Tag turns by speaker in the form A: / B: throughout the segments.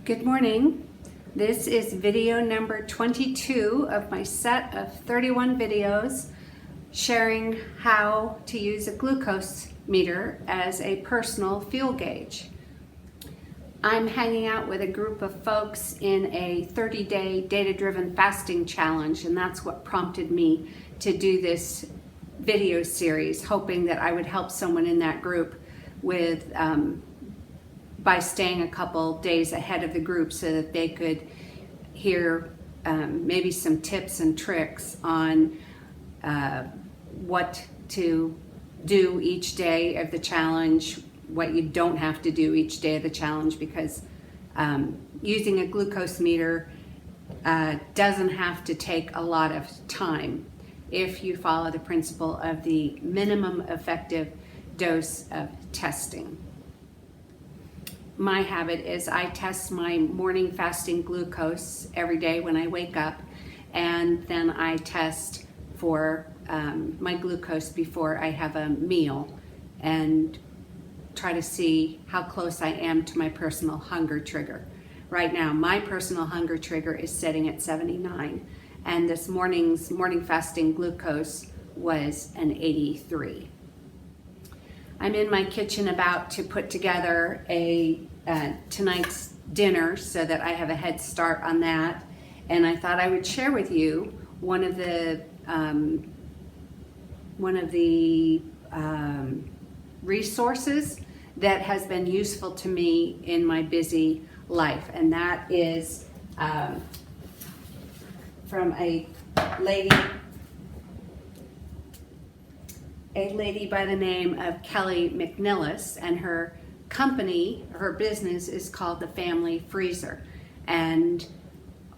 A: Good morning. This is video number 22 of my set of 31 videos sharing how to use a glucose meter as a personal fuel gauge. I'm hanging out with a group of folks in a 30-day data-driven fasting challenge, and that's what prompted me to do this video series, hoping that I would help someone in that group with by staying a couple days ahead of the group so that they could hear maybe some tips and tricks on what to do each day of the challenge, what you don't have to do each day of the challenge, because using a glucose meter doesn't have to take a lot of time if you follow the principle of the minimum effective dose of testing. My habit is I test my morning fasting glucose every day when I wake up, and then I test for my glucose before I have a meal and try to see how close I am to my personal hunger trigger. Right now, my personal hunger trigger is setting at 79, and this morning's morning fasting glucose was an 83. I'm in my kitchen about to put together tonight's dinner so that I have a head start on that, and I thought I would share with you one of the resources that has been useful to me in my busy life, and that is from a lady by the name of Kelly McNelis, and her company, her business is called the Family Freezer. And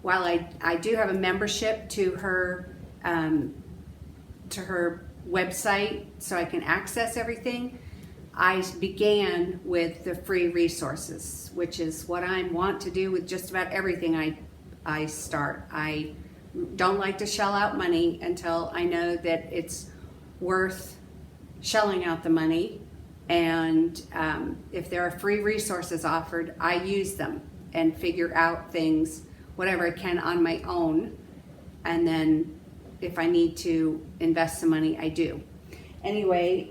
A: while I do have a membership to her website so I can access everything, I began with the free resources, which is what I want to do with just about everything I start. I don't like to shell out money until I know that it's worth shelling out the money, and if there are free resources offered, I use them and figure out things, whatever I can on my own, and then if I need to invest some money, I do. Anyway,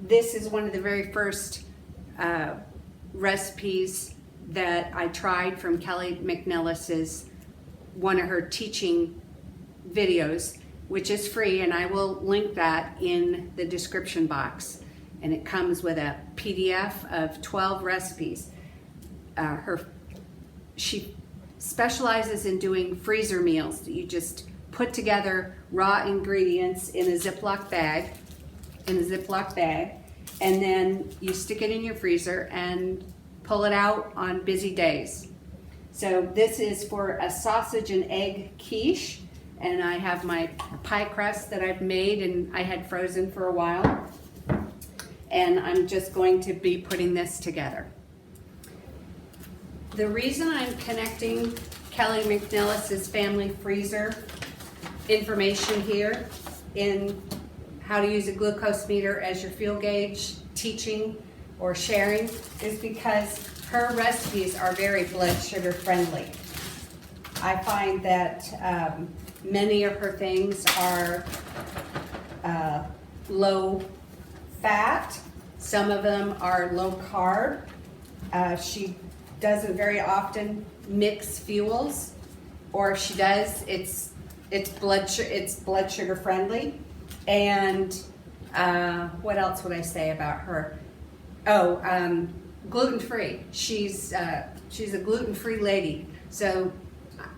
A: this is one of the very first recipes that I tried from Kelly McNelis's, one of her teaching videos, which is free, and I will link that in the description box. And it comes with a PDF of 12 recipes. She specializes in doing freezer meals that you just put together raw ingredients in a Ziploc bag, and then you stick it in your freezer and pull it out on busy days. So this is for a sausage and egg quiche, and I have my pie crust that I've made and I had frozen for a while, and I'm just going to be putting this together. The reason I'm connecting Kelly McNelis's Family Freezer information here in how to use a glucose meter as your fuel gauge, teaching or sharing, is because her recipes are very blood sugar friendly. I find that many of her things are low fat. Some of them are low carb. She doesn't very often mix fuels, or if she does, it's blood sugar friendly. And what else would I say about her? Gluten-free. She's a gluten-free lady. So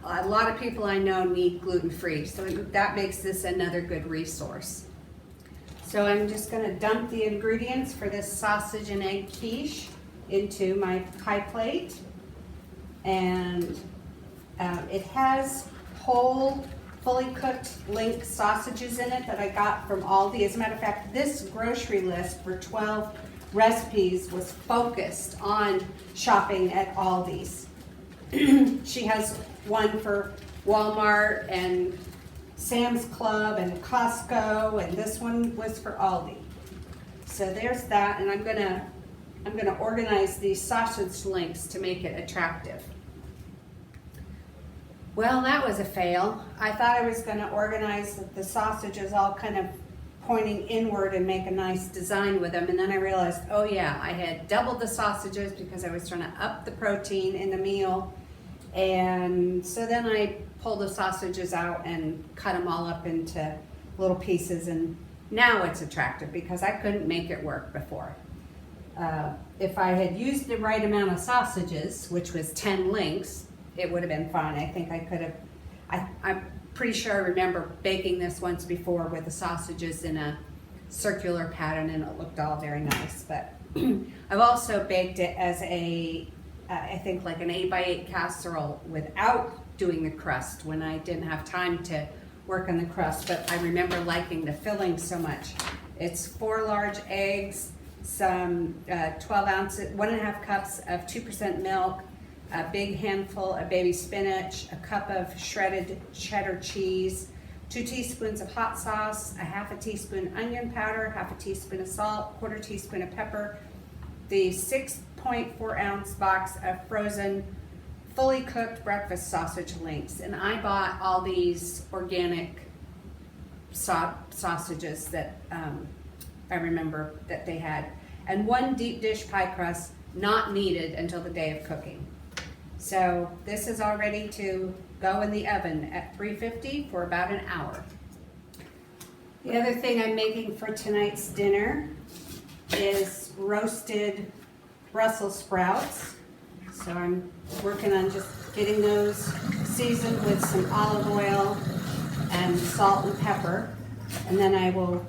A: a lot of people I know need gluten-free, so that makes this another good resource. So I'm just going to dump the ingredients for this sausage and egg quiche into my pie plate, and it has whole, fully cooked link sausages in it that I got from ALDI. As a matter of fact, this grocery list for 12 recipes was focused on shopping at ALDI's. She has one for Walmart and Sam's Club and Costco, and this one was for ALDI. So there's that, and I'm gonna I'm going to organize these sausage links to make it attractive. Well, that was a fail. I thought I was going to organize the sausages all kind of pointing inward and make a nice design with them, and then I realized, oh yeah, I had doubled the sausages because I was trying to up the protein in the meal, and so then I pulled the sausages out and cut them all up into little pieces, and now it's attractive because I couldn't make it work before. If I had used the right amount of sausages, which was 10 links, it would have been fine. I think I could have, I'm pretty sure I remember baking this once before with the sausages in a circular pattern, and it looked all very nice. But I've also baked it as a, I think like an 8x8 casserole without doing the crust when I didn't have time to work on the crust, but I remember liking the filling so much. It's 4 large eggs, some 12 ounces, 1.5 cups of 2% milk, a big handful of baby spinach, a cup of shredded cheddar cheese, 2 teaspoons of hot sauce, a 1/2 teaspoon onion powder, 1/2 teaspoon of salt, 1/4 teaspoon of pepper, the 6.4 ounce box of frozen fully cooked breakfast sausage links. And I bought all these organic sausages that I remember that they had, and 1 deep dish pie crust not needed until the day of cooking. So this is all ready to go in the oven at 350 for about an hour. The other thing I'm making for tonight's dinner is roasted Brussels sprouts. So I'm working on just getting those seasoned with some olive oil and salt and pepper. And then I will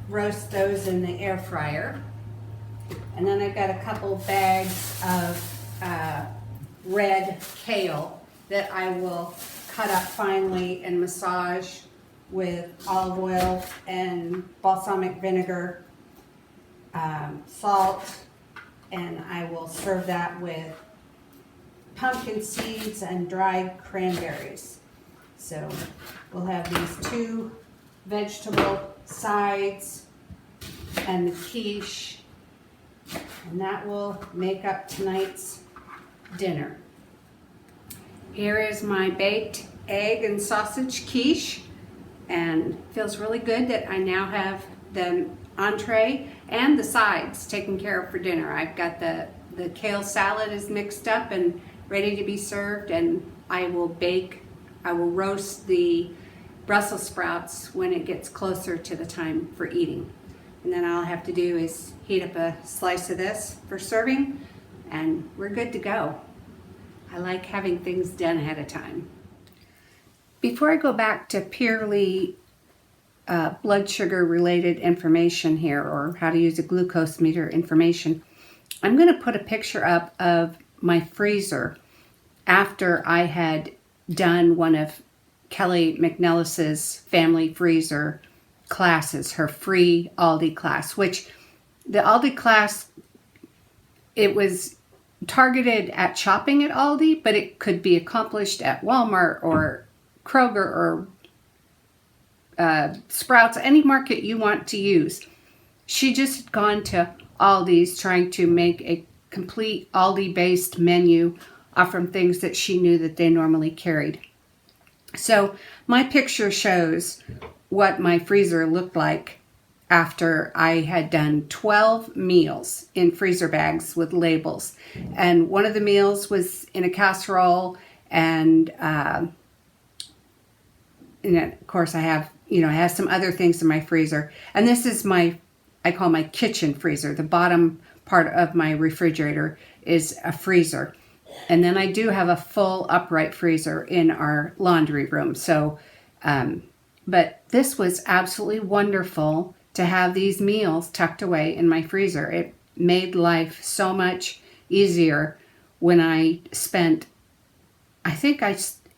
A: roast those in the air fryer. And then I've got a couple bags of red kale that I will cut up finely and massage with olive oil and balsamic vinegar, salt, and I will serve that with pumpkin seeds and dried cranberries. So we'll have these 2 vegetable sides and the quiche, and that will make up tonight's dinner. Here is my baked egg and sausage quiche, and feels really good that I now have the entree and the sides taken care of for dinner. I've got the kale salad is mixed up and ready to be served, and I will roast the Brussels sprouts when it gets closer to the time for eating. And then all I have to do is heat up a slice of this for serving, and we're good to go. I like having things done ahead of time. Before I go back to purely blood sugar related information here, or how to use a glucose meter information, I'm going to put a picture up of my freezer after I had done one of Kelly McNelis's family freezer classes, her free ALDI class, which the ALDI class, it was targeted at shopping at ALDI, but it could be accomplished at Walmart or Kroger or Sprouts, any market you want to use. She just had gone to Aldi's trying to make a complete ALDI-based menu from things that she knew that they normally carried. So my picture shows what my freezer looked like after I had done 12 meals in freezer bags with labels. And one of the meals was in a casserole, and of course I have, I have some other things in my freezer. And this is I call my kitchen freezer. The bottom part of my refrigerator is a freezer. And then I do have a full upright freezer in our laundry room. So, but this was absolutely wonderful to have these meals tucked away in my freezer. It made life so much easier when I spent,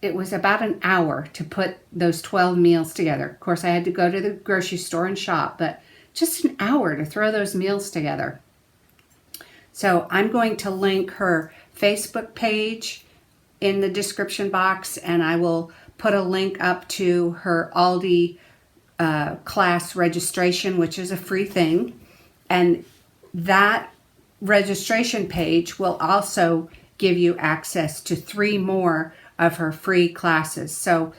A: it was about an hour to put those 12 meals together. Of course, I had to go to the grocery store and shop, but just an hour to throw those meals together. So I'm going to link her Facebook page in the description box, and I will put a link up to her ALDI class registration, which is a free thing. And that registration page will also give you access to 3 more of her free classes. So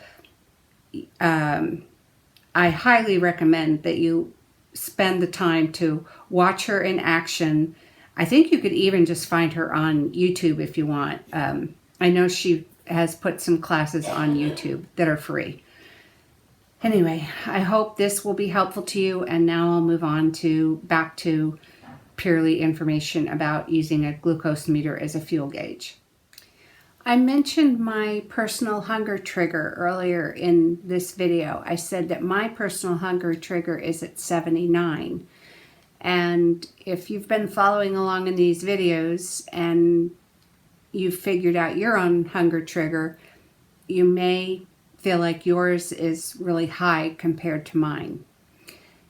A: I highly recommend that you spend the time to watch her in action. I think you could even just find her on YouTube if you want. I know she has put some classes on YouTube that are free. Anyway, I hope this will be helpful to you, and now I'll move on back to purely information about using a glucose meter as a fuel gauge. I mentioned my personal hunger trigger earlier in this video. I said that my personal hunger trigger is at 79. And if you've been following along in these videos and you've figured out your own hunger trigger, you may feel like yours is really high compared to mine.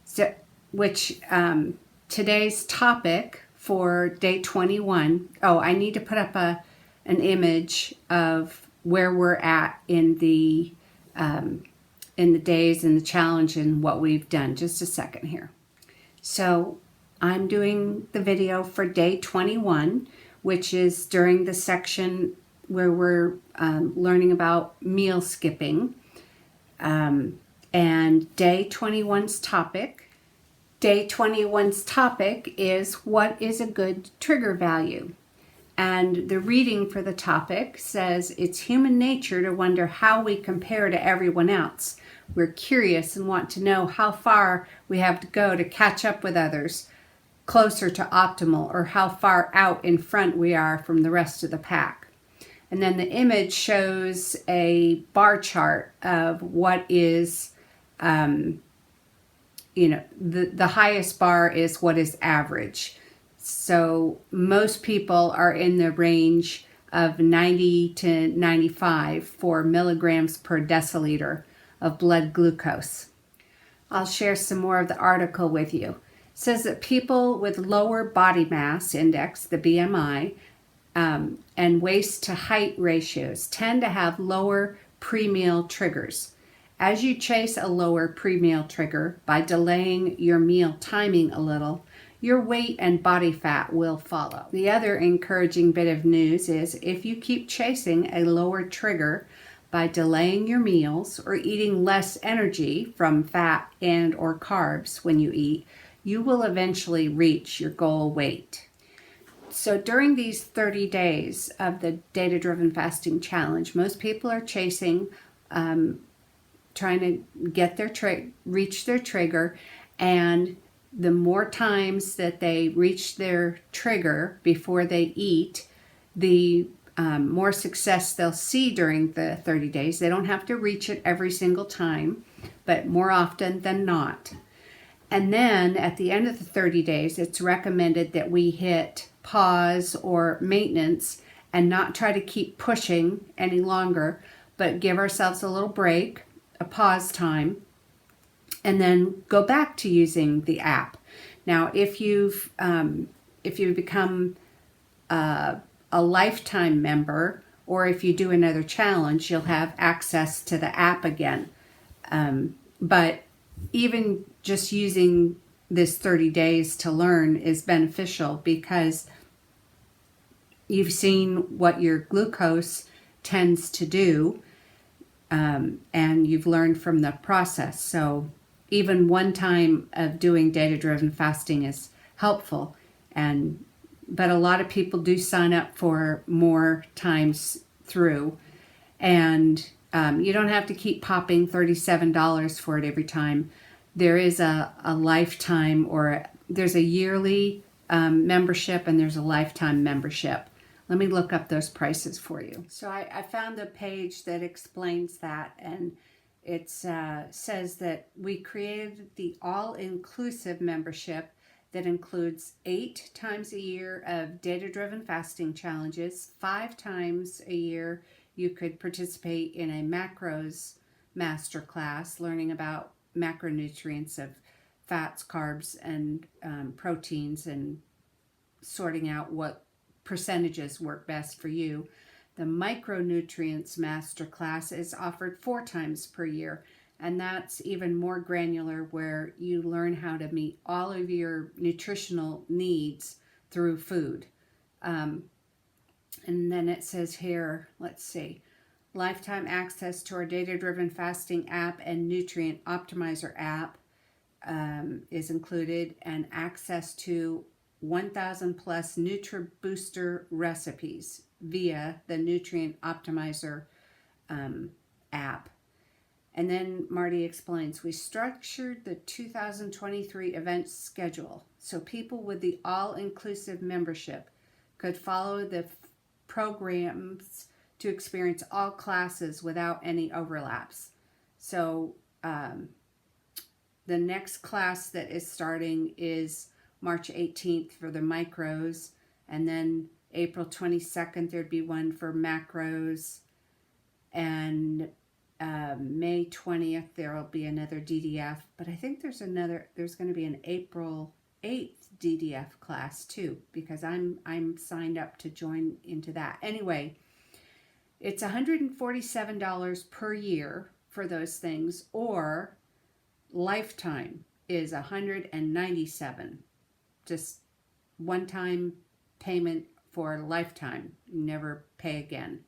A: So, today's topic for day 21, I need to put up an image of where we're at in the days and the challenge and what we've done. Just a second here. So I'm doing the video for day 21, which is during the section where we're learning about meal skipping. And day 21's topic is what is a good trigger value? And the reading for the topic says, it's human nature to wonder how we compare to everyone else. We're curious and want to know how far we have to go to catch up with others, closer to optimal, or how far out in front we are from the rest of the pack. And then the image shows a bar chart of what is, the highest bar is what is average. So most people are in the range of 90 to 95 for milligrams per deciliter of blood glucose. I'll share some more of the article with you. It says that people with lower body mass index, the BMI, and waist to height ratios tend to have lower pre-meal triggers. As you chase a lower pre-meal trigger by delaying your meal timing a little, your weight and body fat will follow. The other encouraging bit of news is if you keep chasing a lower trigger by delaying your meals or eating less energy from fat and or carbs when you eat, you will eventually reach your goal weight. So during these 30 days of the Data-Driven Fasting Challenge, most people are chasing, trying to get reach their trigger, and the more times that they reach their trigger before they eat, the more success they'll see during the 30 days. They don't have to reach it every single time, but more often than not. And then at the end of the 30 days, it's recommended that we hit pause or maintenance and not try to keep pushing any longer, but give ourselves a little break, a pause time, and then go back to using the app. Now, if you've become a lifetime member, or if you do another challenge, you'll have access to the app again. But even just using this 30 days to learn is beneficial because you've seen what your glucose tends to do, and you've learned from the process. So even one time of doing data-driven fasting is helpful, but a lot of people do sign up for more times through, and you don't have to keep popping $37 for it every time. There is a lifetime, or there's a yearly membership, and there's a lifetime membership. Let me look up those prices for you. So I found a page that explains that, and it says that we created the all-inclusive membership that includes 8 times a year of data-driven fasting challenges. 5 times a year you could participate in a macros masterclass, learning about macronutrients of fats, carbs, and proteins, and sorting out what percentages work best for you. The micronutrients masterclass is offered 4 times per year, and that's even more granular, where you learn how to meet all of your nutritional needs through food. And then it says here, let's see, lifetime access to our data-driven fasting app and nutrient optimizer app is included, and access to 1,000 plus NutriBooster recipes via the nutrient optimizer app. And then Marty explains, we structured the 2023 event schedule so people with the all-inclusive membership could follow the programs to experience all classes without any overlaps. So the next class that is starting is March 18th for the micros, and then April 22nd there'd be one for macros, and May 20th there will be another DDF, but I think there's going to be an April 8th DDF class too, because I'm signed up to join into that. Anyway, it's $147 per year for those things, or lifetime is $197, just one-time payment for a lifetime. You never pay again.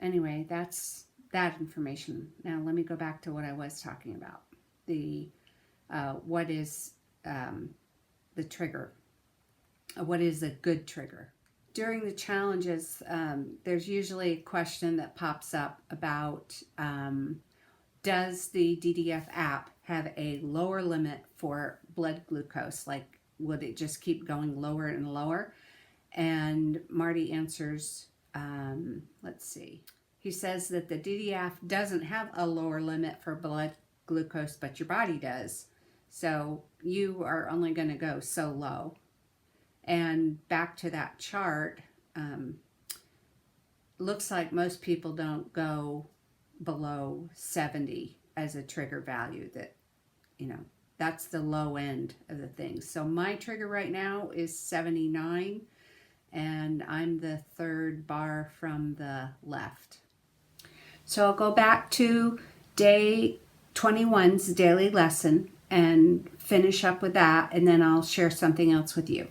A: Anyway, that's that information. Now let me go back to what I was talking about. What is the trigger? What is a good trigger? During the challenges, there's usually a question that pops up about does the DDF app have a lower limit for blood glucose? Like, would it just keep going lower and lower? And Marty answers, let's see. He says that the DDF doesn't have a lower limit for blood glucose, but your body does. So you are only going to go so low. And back to that chart, looks like most people don't go below 70 as a trigger value. That, that's the low end of the thing. So my trigger right now is 79, and I'm the third bar from the left. So I'll go back to day 21's daily lesson and finish up with that, and then I'll share something else with you.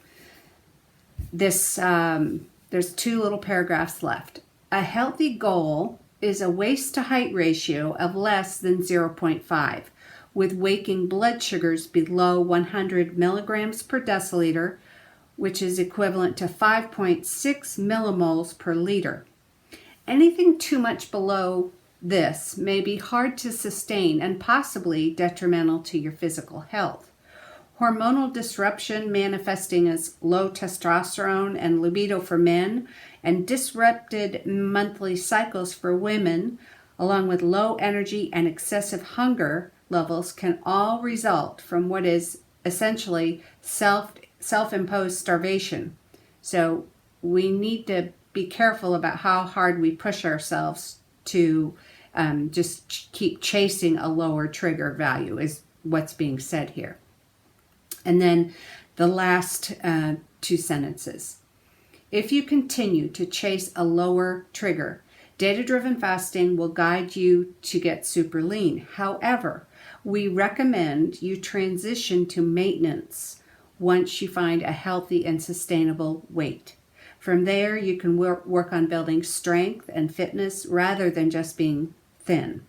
A: This there's two little paragraphs left. A healthy goal is a waist to height ratio of less than 0.5, with waking blood sugars below 100 milligrams per deciliter, which is equivalent to 5.6 millimoles per liter. Anything too much below this may be hard to sustain and possibly detrimental to your physical health. Hormonal disruption manifesting as low testosterone and libido for men, and disrupted monthly cycles for women, along with low energy and excessive hunger levels, can all result from what is essentially self-imposed starvation. So we need to be careful about how hard we push ourselves to just keep chasing a lower trigger value, is what's being said here. And then the last two sentences. If you continue to chase a lower trigger, data-driven fasting will guide you to get super lean. However, we recommend you transition to maintenance once you find a healthy and sustainable weight. From there, you can work on building strength and fitness rather than just being thin.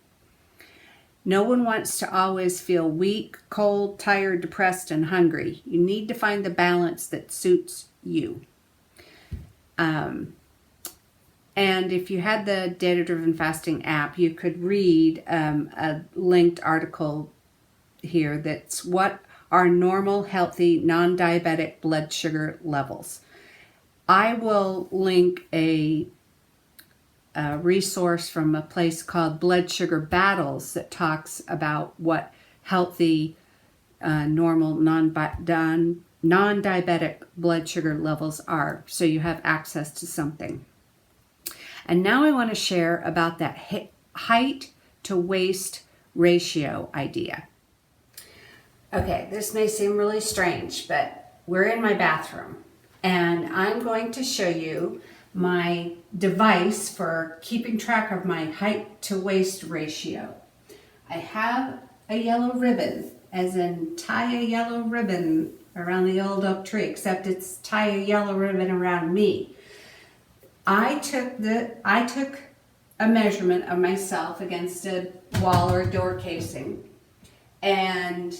A: No one wants to always feel weak, cold, tired, depressed, and hungry. You need to find the balance that suits you. And if you had the Data-Driven Fasting app, you could read a linked article here that's what are normal, healthy, non-diabetic blood sugar levels. I will link a resource from a place called Blood Sugar Battles that talks about what healthy, normal, non-diabetic blood sugar levels are, so you have access to something. And now I want to share about that height to waist ratio idea. Okay, this may seem really strange, but we're in my bathroom, and I'm going to show you my device for keeping track of my height to waist ratio. I have a yellow ribbon, as in tie a yellow ribbon around the old oak tree, except it's tie a yellow ribbon around me. I took a measurement of myself against a wall or a door casing, and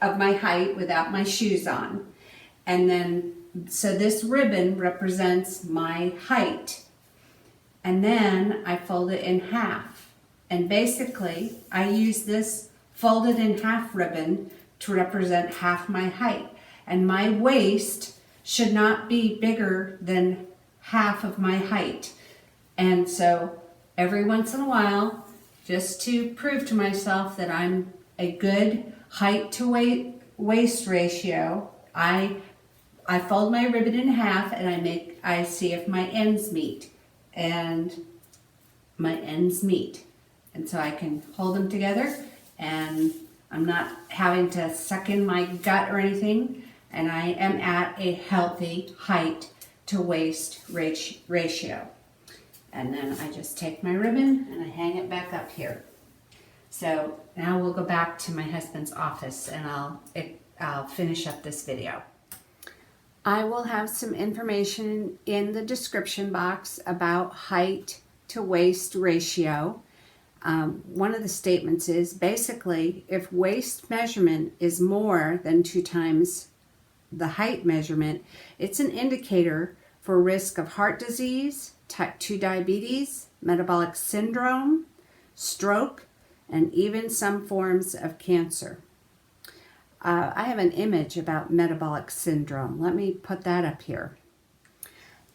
A: of my height without my shoes on. And then, so this ribbon represents my height. And then I fold it in half. And basically, I use this folded in half ribbon to represent half my height. And my waist should not be bigger than half of my height. And so every once in a while, just to prove to myself that I'm a good height to waist ratio, I fold my ribbon in half and I see if my ends meet. And my ends meet. And so I can hold them together, and I'm not having to suck in my gut or anything, and I am at a healthy height to waist ratio. And then I just take my ribbon and I hang it back up here. So now we'll go back to my husband's office and I'll finish up this video. I will have some information in the description box about height to waist ratio. One of the statements is basically if waist measurement is more than 2 times the height measurement, it's an indicator for risk of heart disease, type 2 diabetes, metabolic syndrome, stroke, and even some forms of cancer. I have an image about metabolic syndrome. Let me put that up here.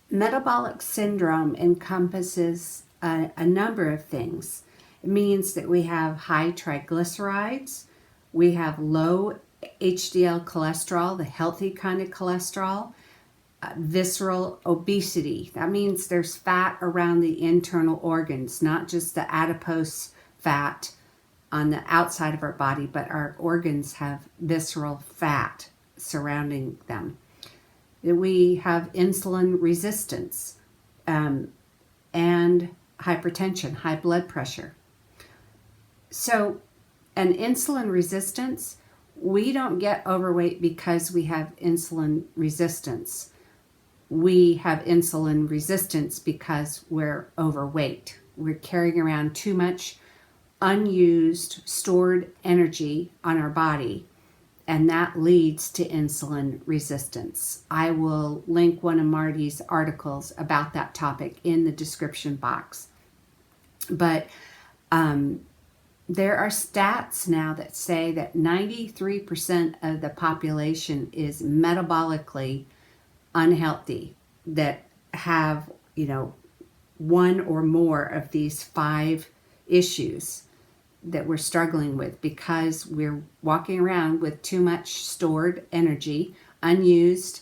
A: Metabolic syndrome encompasses a number of things. It means that we have high triglycerides, we have low HDL cholesterol, the healthy kind of cholesterol, visceral obesity. That means there's fat around the internal organs, not just the adipose fat on the outside of our body, but our organs have visceral fat surrounding them. We have insulin resistance and hypertension, high blood pressure. So an insulin resistance, we don't get overweight because we have insulin resistance. We have insulin resistance because we're overweight. We're carrying around too much unused stored energy on our body, and that leads to insulin resistance. I will link one of Marty's articles about that topic in the description box. But there are stats now that say that 93% of the population is metabolically unhealthy, that have, one or more of these 5 issues that we're struggling with because we're walking around with too much stored energy, unused,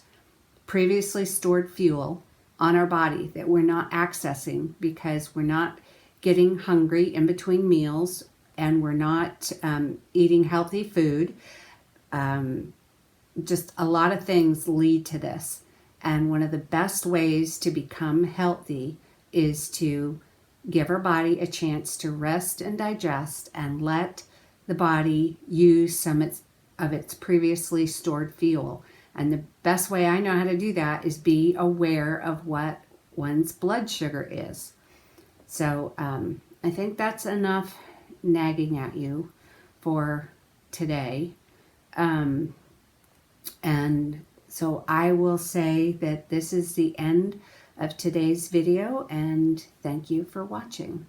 A: previously stored fuel on our body that we're not accessing because we're not getting hungry in between meals and we're not eating healthy food. Just a lot of things lead to this. And one of the best ways to become healthy is to give our body a chance to rest and digest and let the body use some of its previously stored fuel. And the best way I know how to do that is be aware of what one's blood sugar is. So I think that's enough nagging at you for today. And so I will say that this is the end of today's video, and thank you for watching.